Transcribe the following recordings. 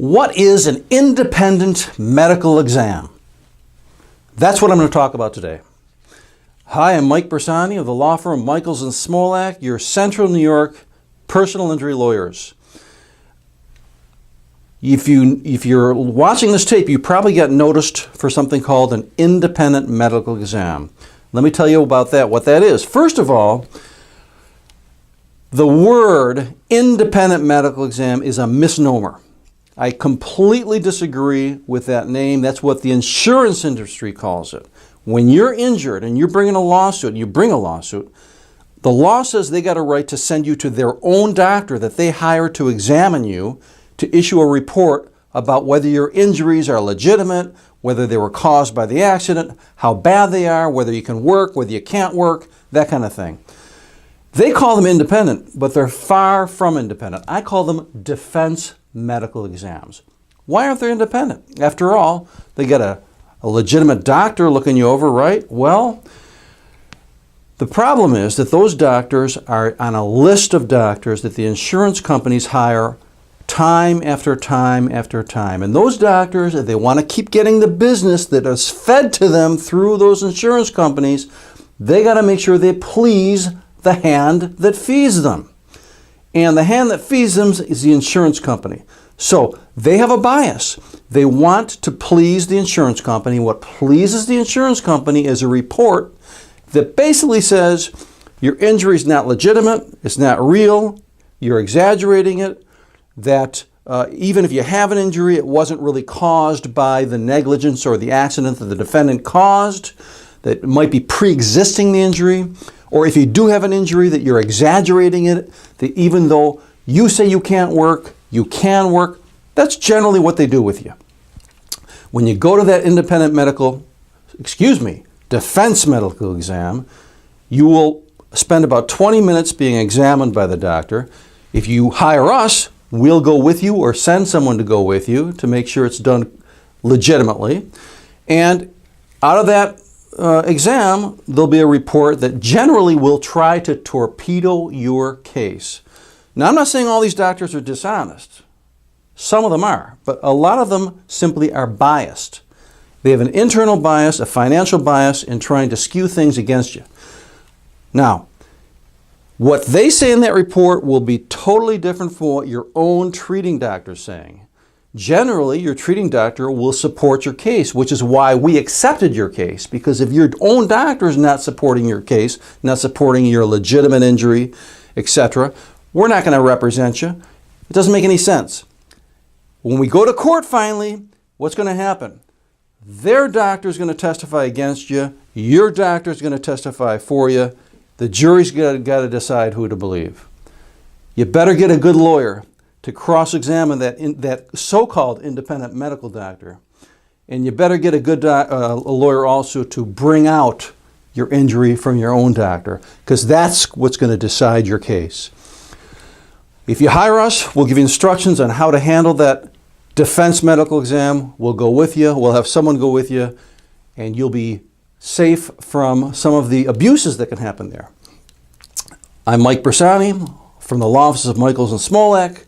What is an independent medical exam? That's what I'm going to talk about today. Hi, I'm Mike Bersani of the law firm Michaels & Smolak, your Central New York personal injury lawyers. If you're watching this tape, you probably got noticed for something called an independent medical exam. Let me tell you about that, what that is. First of all, the word independent medical exam is a misnomer. I completely disagree with that name. That's what the insurance industry calls it. When you're injured and you're bringing a lawsuit, and you bring a lawsuit, the law says they got a right to send you to their own doctor that they hire to examine you, to issue a report about whether your injuries are legitimate, whether they were caused by the accident, how bad they are, whether you can work, whether you can't work, that kind of thing. They call them independent, but they're far from independent. I call them defense medical exams. Why aren't they independent? After all, they get a legitimate doctor looking you over, right? Well, the problem is that those doctors are on a list of doctors that the insurance companies hire time after time after time. And those doctors, if they want to keep getting the business that is fed to them through those insurance companies, they got to make sure they please the hand that feeds them. And the hand that feeds them is the insurance company. So they have a bias. They want to please the insurance company. What pleases the insurance company is a report that basically says your injury is not legitimate, it's not real, you're exaggerating it, that even if you have an injury, it wasn't really caused by the negligence or the accident that the defendant caused, that it might be pre-existing the injury, or if you do have an injury, that you're exaggerating it, that even though you say you can't work, you can work. That's generally what they do with you. When you go to that defense medical exam, you will spend about 20 minutes being examined by the doctor. If you hire us, we'll go with you or send someone to go with you to make sure it's done legitimately. And out of that exam, there'll be a report that generally will try to torpedo your case. Now, I'm not saying all these doctors are dishonest. Some of them are, but a lot of them simply are biased. They have an internal bias, a financial bias in trying to skew things against you. Now, what they say in that report will be totally different from what your own treating doctor is saying. Generally, your treating doctor will support your case, which is why we accepted your case, because if your own doctor is not supporting your case, not supporting your legitimate injury, etc., we're not going to represent you. It doesn't make any sense. When we go to court finally, what's going to happen? Their doctor is going to testify against you. Your doctor is going to testify for you. The jury's got to decide who to believe. You better get a good lawyer to cross-examine that so-called independent medical doctor. And you better get a good a lawyer also to bring out your injury from your own doctor, because that's what's going to decide your case. If you hire us, we'll give you instructions on how to handle that defense medical exam. We'll go with you. We'll have someone go with you, and you'll be safe from some of the abuses that can happen there. I'm Mike Bersani from the law offices of Michaels & Smolak,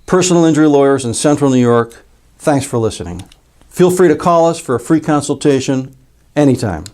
personal injury lawyers in Central New York. Thanks for listening. Feel free to call us for a free consultation anytime.